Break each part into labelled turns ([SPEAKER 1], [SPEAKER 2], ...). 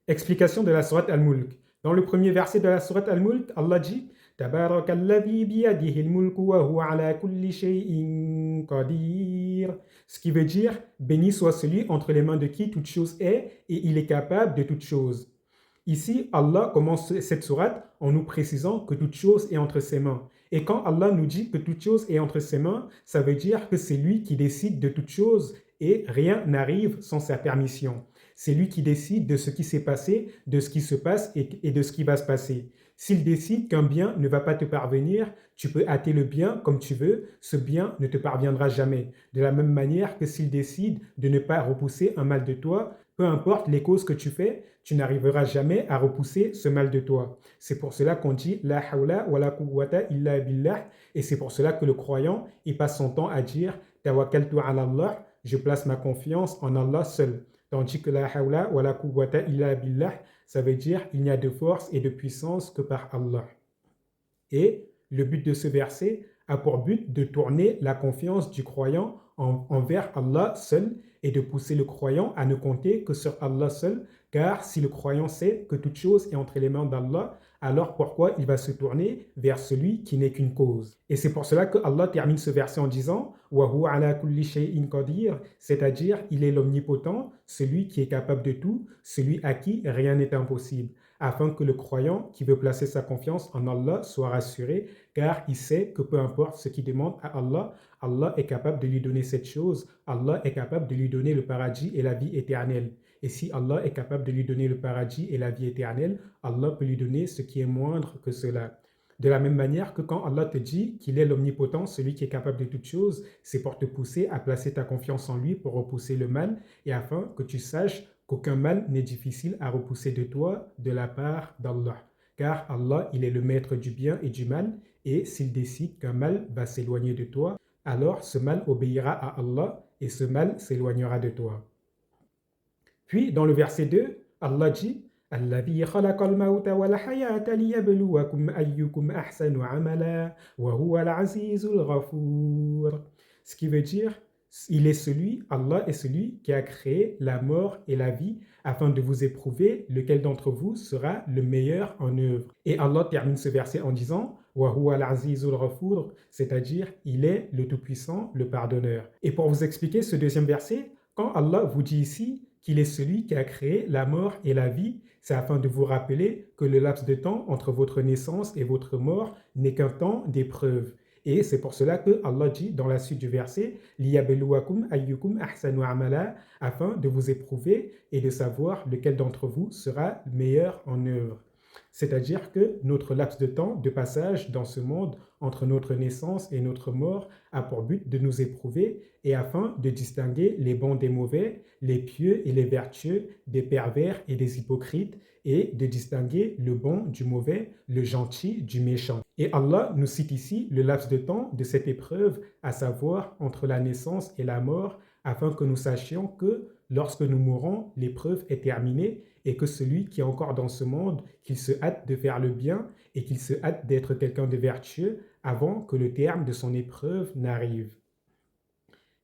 [SPEAKER 1] Explication de la sourate Al-Mulk. Dans le premier verset de la sourate Al-Mulk, Allah dit Tabarakalladhi biyadihi al-mulku wa huwa ala kulli shay'in qadir. Ce qui veut dire béni soit celui entre les mains de qui toute chose est et il est capable de toute chose. Ici, Allah commence cette sourate en nous précisant que toute chose est entre ses mains. Et quand Allah nous dit que toute chose est entre ses mains, ça veut dire que c'est lui qui décide de toute chose et rien n'arrive sans sa permission. C'est lui qui décide de ce qui s'est passé, de ce qui se passe et de ce qui va se passer. S'il décide qu'un bien ne va pas te parvenir, tu peux hâter le bien comme tu veux, ce bien ne te parviendra jamais. De la même manière que s'il décide de ne pas repousser un mal de toi, peu importe les causes que tu fais, tu n'arriveras jamais à repousser ce mal de toi. C'est pour cela qu'on dit la hawla wa la quwwata illa billah, et c'est pour cela que le croyant, il passe son temps à dire tawakkaltu ala Allah, je place ma confiance en Allah seul. Tandis que la hawla wa la quwwata illa billah, ça veut dire il n'y a de force et de puissance que par Allah. Et le but de ce verset a pour but de tourner la confiance du croyant envers Allah seul et de pousser le croyant à ne compter que sur Allah seul, car si le croyant sait que toute chose est entre les mains d'Allah, alors pourquoi il va se tourner vers celui qui n'est qu'une cause? Et c'est pour cela que Allah termine ce verset en disant Wa huwa ala kulli shay'in qadir, c'est-à-dire il est l'omnipotent, celui qui est capable de tout, celui à qui rien n'est impossible, afin que le croyant qui veut placer sa confiance en Allah soit rassuré, car il sait que peu importe ce qu'il demande à Allah, Allah est capable de lui donner cette chose, Allah est capable de lui donner le paradis et la vie éternelle. Et si Allah est capable de lui donner le paradis et la vie éternelle, Allah peut lui donner ce qui est moindre que cela. De la même manière que quand Allah te dit qu'il est l'omnipotent, celui qui est capable de toutes choses, c'est pour te pousser à placer ta confiance en lui pour repousser le mal et afin que tu saches qu'aucun mal n'est difficile à repousser de toi de la part d'Allah. Car Allah, il est le maître du bien et du mal, et s'il décide qu'un mal va s'éloigner de toi, alors ce mal obéira à Allah et ce mal s'éloignera de toi. Puis, dans le verset 2, Allah dit الذي خلق الموت والحياة ليبلوكم أيكم أحسن عملا وهو العزيز الغفور. Ce qui veut dire, il est celui, Allah est celui qui a créé la mort et la vie afin de vous éprouver lequel d'entre vous sera le meilleur en œuvre. Et Allah termine ce verset en disant وهو العزيز الغفور, c'est-à-dire il est le Tout-Puissant, le Pardonneur. Et pour vous expliquer ce deuxième verset, quand Allah vous dit ici qu'il est celui qui a créé la mort et la vie, c'est afin de vous rappeler que le laps de temps entre votre naissance et votre mort n'est qu'un temps d'épreuve. Et c'est pour cela que Allah dit dans la suite du verset لِيَبْلُوَكُمْ أَيُّكُمْ أَحْسَنُ عَمَلًا, afin de vous éprouver et de savoir lequel d'entre vous sera meilleur en œuvre. C'est-à-dire que notre laps de temps de passage dans ce monde entre notre naissance et notre mort a pour but de nous éprouver et afin de distinguer les bons des mauvais, les pieux et les vertueux, des pervers et des hypocrites, et de distinguer le bon du mauvais, le gentil du méchant. Et Allah nous cite ici le laps de temps de cette épreuve, à savoir entre la naissance et la mort, afin que nous sachions que lorsque nous mourrons, l'épreuve est terminée et que celui qui est encore dans ce monde, qu'il se hâte de faire le bien et qu'il se hâte d'être quelqu'un de vertueux avant que le terme de son épreuve n'arrive.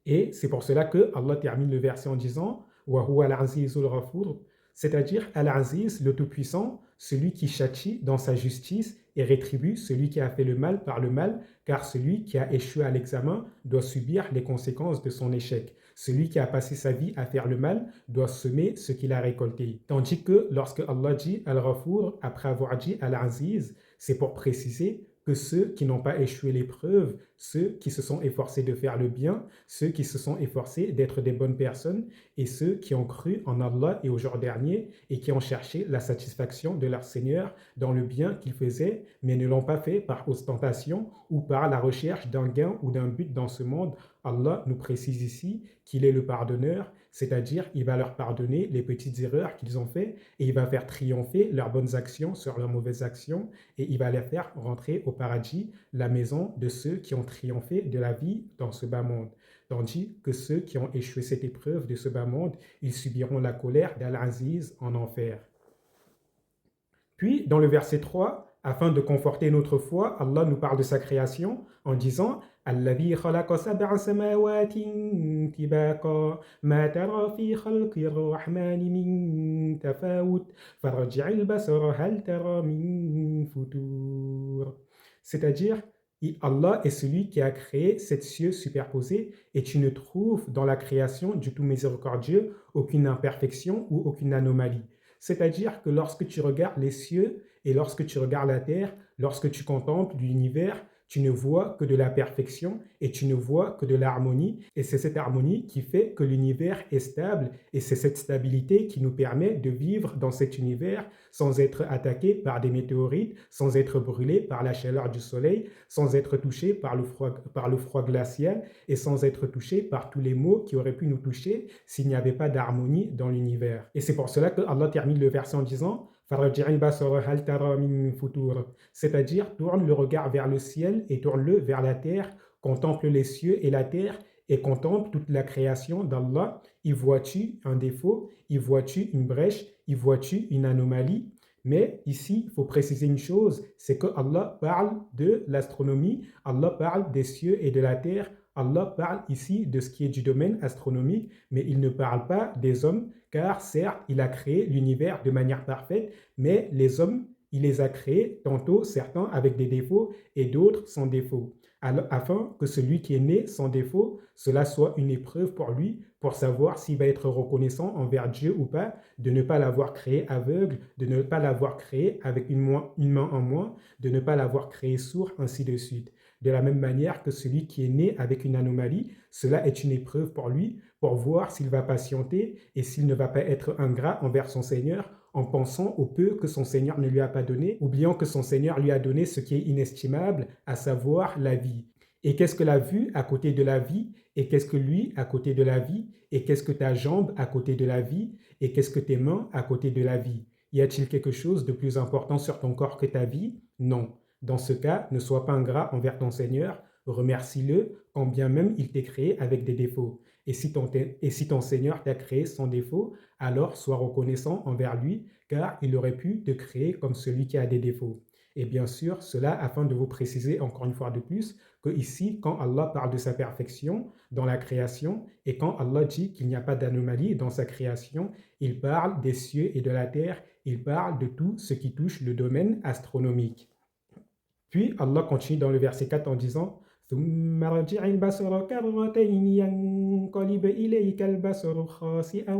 [SPEAKER 1] Et c'est pour cela que Allah termine le verset en disant Wa huwa al-azizul ghafur, c'est-à-dire Al-Aziz, le Tout-Puissant, celui qui châtie dans sa justice et rétribue celui qui a fait le mal par le mal, car celui qui a échoué à l'examen doit subir les conséquences de son échec. Celui qui a passé sa vie à faire le mal doit semer ce qu'il a récolté. Tandis que lorsque Allah dit Al-Ghafur, après avoir dit Al-Aziz, c'est pour préciser que ceux qui n'ont pas échoué l'épreuve, ceux qui se sont efforcés de faire le bien, ceux qui se sont efforcés d'être des bonnes personnes et ceux qui ont cru en Allah et au jour dernier et qui ont cherché la satisfaction de leur Seigneur dans le bien qu'ils faisaient, mais ne l'ont pas fait par ostentation ou par la recherche d'un gain ou d'un but dans ce monde. Allah nous précise ici qu'il est le pardonneur, c'est-à-dire il va leur pardonner les petites erreurs qu'ils ont faites et il va faire triompher leurs bonnes actions sur leurs mauvaises actions et il va les faire rentrer au paradis, la maison de ceux qui ont triomphé de la vie dans ce bas monde. Tandis que ceux qui ont échoué cette épreuve de ce bas monde, ils subiront la colère d'Al-Aziz en enfer. Puis, dans le verset 3, afin de conforter notre foi, Allah nous parle de sa création en disant الذي خلق سبع سماوات طباقا ما ترى في خلق الرحمن من تفاوت فارجع البصر هل ترى من فطور. C'est-à-dire, Allah est celui qui a créé sept cieux superposés et tu ne trouves dans la création du tout miséricordieux aucune imperfection ou aucune anomalie. C'est-à-dire que lorsque tu regardes les cieux et lorsque tu regardes la terre, lorsque tu contemples l'univers, tu ne vois que de la perfection et tu ne vois que de l'harmonie. Et c'est cette harmonie qui fait que l'univers est stable et c'est cette stabilité qui nous permet de vivre dans cet univers sans être attaqué par des météorites, sans être brûlé par la chaleur du soleil, sans être touché par le froid glacial et sans être touché par tous les maux qui auraient pu nous toucher s'il n'y avait pas d'harmonie dans l'univers. Et c'est pour cela que Allah termine le verset en disant c'est-à-dire, tourne le regard vers le ciel et tourne-le vers la terre, contemple les cieux et la terre et contemple toute la création d'Allah. Y vois-tu un défaut? Y vois-tu une brèche? Y vois-tu une anomalie? Mais ici, il faut préciser une chose, c'est que Allah parle de l'astronomie, Allah parle des cieux et de la terre, Allah parle ici de ce qui est du domaine astronomique, mais il ne parle pas des hommes, car certes, il a créé l'univers de manière parfaite, mais les hommes, il les a créés tantôt certains avec des défauts et d'autres sans défaut, afin que celui qui est né sans défaut, cela soit une épreuve pour lui, pour savoir s'il va être reconnaissant envers Dieu ou pas, de ne pas l'avoir créé aveugle, de ne pas l'avoir créé avec une main en moins, de ne pas l'avoir créé sourd, ainsi de suite. De la même manière que celui qui est né avec une anomalie, cela est une épreuve pour lui, pour voir s'il va patienter et s'il ne va pas être ingrat envers son Seigneur en pensant au peu que son Seigneur ne lui a pas donné, oubliant que son Seigneur lui a donné ce qui est inestimable, à savoir la vie. Et qu'est-ce que la vue à côté de la vie? Et qu'est-ce que lui à côté de la vie? Et qu'est-ce que ta jambe à côté de la vie? Et qu'est-ce que tes mains à côté de la vie? Y a-t-il quelque chose de plus important sur ton corps que ta vie? Non. Dans ce cas, ne sois pas ingrat envers ton Seigneur, remercie-le, quand bien même il t'est créé avec des défauts. Et si ton Seigneur t'a créé sans défaut, alors sois reconnaissant envers lui, car il aurait pu te créer comme celui qui a des défauts. Et bien sûr, cela afin de vous préciser encore une fois de plus que ici, quand Allah parle de sa perfection dans la création et quand Allah dit qu'il n'y a pas d'anomalie dans sa création, il parle des cieux et de la terre, il parle de tout ce qui touche le domaine astronomique. Puis Allah continue dans le verset 4 en disant ثم ارجع البصر كرتين ينقلب إليك البصر خاسئا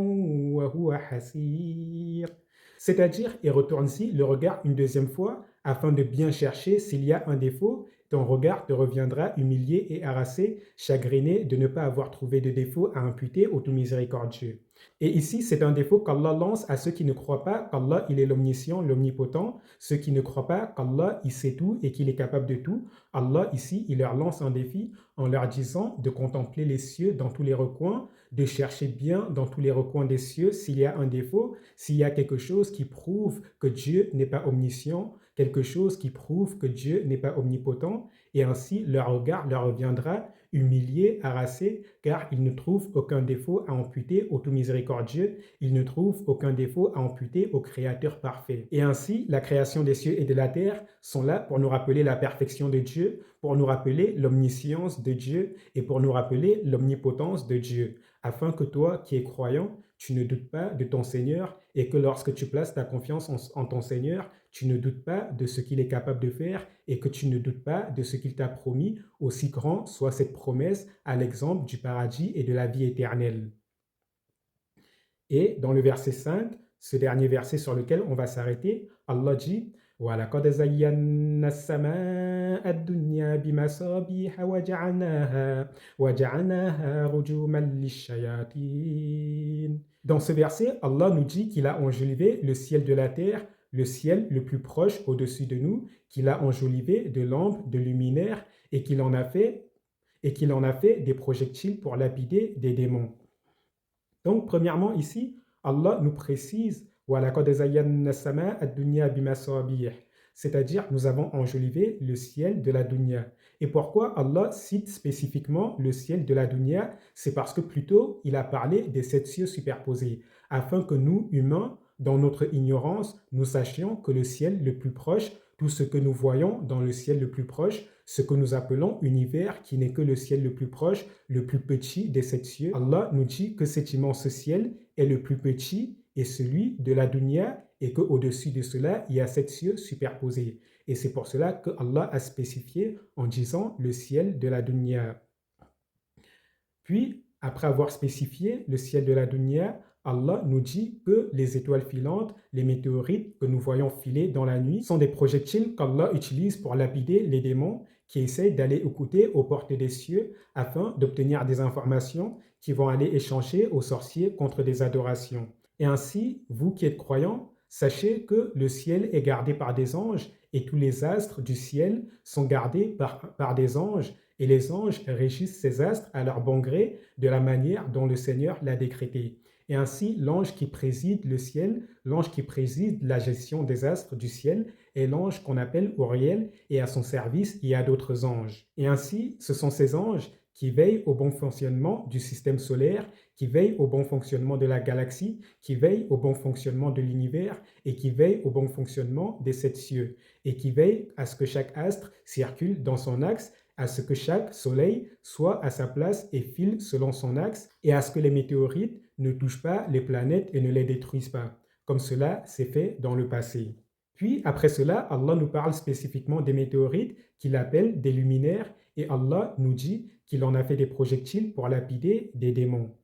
[SPEAKER 1] وهو حسير. C'est-à-dire, et retourne-y le regard une deuxième fois, afin de bien chercher s'il y a un défaut, ton regard te reviendra humilié et harassé, chagriné de ne pas avoir trouvé de défaut à imputer au tout miséricordieux. Et ici, c'est un défaut qu'Allah lance à ceux qui ne croient pas qu'Allah, il est l'omniscient, l'omnipotent, ceux qui ne croient pas qu'Allah, il sait tout et qu'il est capable de tout. Allah, ici, il leur lance un défi en leur disant de contempler les cieux dans tous les recoins, de chercher bien dans tous les recoins des cieux s'il y a un défaut, s'il y a quelque chose qui prouve que Dieu n'est pas omniscient, quelque chose qui prouve que Dieu n'est pas omnipotent, et ainsi leur regard leur reviendra humilié, harassé, car ils ne trouvent aucun défaut à amputer au tout miséricordieux, ils ne trouvent aucun défaut à amputer au Créateur parfait. Et ainsi, la création des cieux et de la terre sont là pour nous rappeler la perfection de Dieu, pour nous rappeler l'omniscience de Dieu et pour nous rappeler l'omnipotence de Dieu, afin que toi qui es croyant, tu ne doutes pas de ton Seigneur et que lorsque tu places ta confiance en ton Seigneur, tu ne doutes pas de ce qu'il est capable de faire et que tu ne doutes pas de ce qu'il t'a promis, aussi grand soit cette promesse à l'exemple du paradis et de la vie éternelle. Et dans le verset 5, ce dernier verset sur lequel on va s'arrêter, Allah dit وَلَقَدْ زَيَّنَّا السَّمَاءَ الدُّنْيَا بِمَصَابِيحَ وَجَعَلْنَاهَا رُجُومًا لِلشَّيَاطِينِ. Dans ce verset, Allah nous dit qu'il a enjolivé le ciel de la terre, le ciel le plus proche au-dessus de nous, qu'il a enjolivé de lampes, de luminaires et qu'il en a fait des projectiles pour lapider des démons. Donc, premièrement, ici, Allah nous précise c'est-à-dire, nous avons enjolivé le ciel de la dunya. Et pourquoi Allah cite spécifiquement le ciel de la dunya? C'est parce que plus tôt, il a parlé des sept cieux superposés, afin que nous, humains, dans notre ignorance, nous sachions que le ciel le plus proche, tout ce que nous voyons dans le ciel le plus proche, ce que nous appelons univers qui n'est que le ciel le plus proche, le plus petit des sept cieux, Allah nous dit que cet immense ciel est le plus petit et celui de la dunya, et qu'au-dessus de cela, il y a 7 cieux superposés. Et c'est pour cela que Allah a spécifié en disant le ciel de la dunya. Puis, après avoir spécifié le ciel de la dunya, Allah nous dit que les étoiles filantes, les météorites que nous voyons filer dans la nuit, sont des projectiles qu'Allah utilise pour lapider les démons qui essayent d'aller écouter aux portes des cieux afin d'obtenir des informations qui vont aller échanger aux sorciers contre des adorations. Et ainsi, vous qui êtes croyants, sachez que le ciel est gardé par des anges et tous les astres du ciel sont gardés par des anges et les anges régissent ces astres à leur bon gré de la manière dont le Seigneur l'a décrété. Et ainsi, l'ange qui préside le ciel, l'ange qui préside la gestion des astres du ciel, est l'ange qu'on appelle Uriel, et à son service, il y a d'autres anges. Et ainsi, ce sont ces anges qui veillent au bon fonctionnement du système solaire, qui veillent au bon fonctionnement de la galaxie, qui veillent au bon fonctionnement de l'univers et qui veillent au bon fonctionnement des 7 cieux et qui veillent à ce que chaque astre circule dans son axe, à ce que chaque soleil soit à sa place et file selon son axe et à ce que les météorites ne touchent pas les planètes et ne les détruisent pas, comme cela s'est fait dans le passé. Puis après cela, Allah nous parle spécifiquement des météorites qu'il appelle des luminaires et Allah nous dit qu'il en a fait des projectiles pour lapider des démons.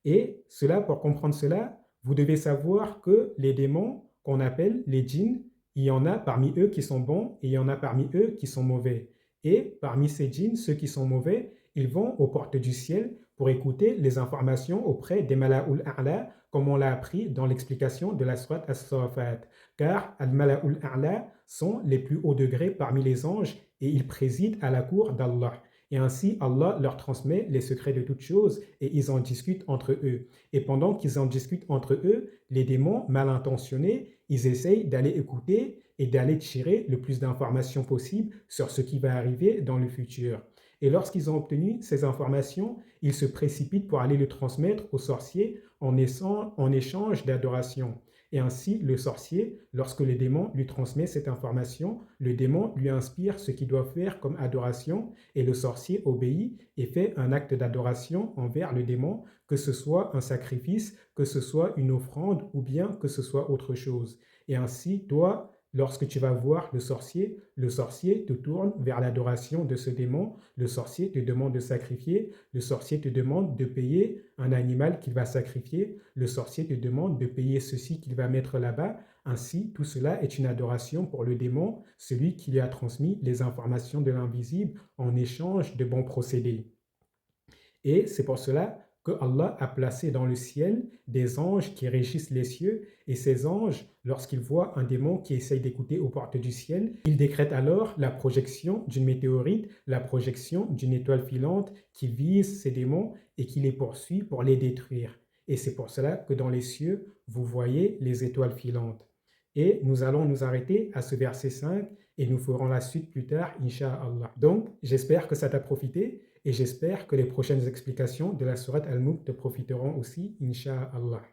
[SPEAKER 1] Et cela, pour comprendre cela, vous devez savoir que les démons qu'on appelle les djinns, il y en a parmi eux qui sont bons et il y en a parmi eux qui sont mauvais. Et parmi ces djinns, ceux qui sont mauvais, ils vont aux portes du ciel pour écouter les informations auprès des Mala'ul A'la, comme on l'a appris dans l'explication de la sourate As-Saffat. Car Al-Mala'ul A'la sont les plus hauts degrés parmi les anges et ils président à la cour d'Allah. Et ainsi, Allah leur transmet les secrets de toutes choses et ils en discutent entre eux. Et pendant qu'ils en discutent entre eux, les démons mal intentionnés, ils essayent d'aller écouter et d'aller tirer le plus d'informations possible sur ce qui va arriver dans le futur. Et lorsqu'ils ont obtenu ces informations, ils se précipitent pour aller le transmettre aux sorciers en échange d'adoration. Et ainsi, le sorcier, lorsque le démon lui transmet cette information, le démon lui inspire ce qu'il doit faire comme adoration et le sorcier obéit et fait un acte d'adoration envers le démon, que ce soit un sacrifice, que ce soit une offrande ou bien que ce soit autre chose. Et ainsi, toi, lorsque tu vas voir le sorcier te tourne vers l'adoration de ce démon, le sorcier te demande de sacrifier, le sorcier te demande de payer un animal qu'il va sacrifier, le sorcier te demande de payer ceci qu'il va mettre là-bas. Ainsi, tout cela est une adoration pour le démon, celui qui lui a transmis les informations de l'invisible en échange de bons procédés. Et c'est pour cela que Allah a placé dans le ciel des anges qui régissent les cieux, et ces anges, lorsqu'ils voient un démon qui essaye d'écouter aux portes du ciel, ils décrètent alors la projection d'une météorite, la projection d'une étoile filante qui vise ces démons et qui les poursuit pour les détruire. Et c'est pour cela que dans les cieux, vous voyez les étoiles filantes. Et nous allons nous arrêter à ce verset 5 et nous ferons la suite plus tard, Inch'Allah. Donc, j'espère que ça t'a profité et j'espère que les prochaines explications de la sourate Al-Mulk te profiteront aussi, Inch'Allah.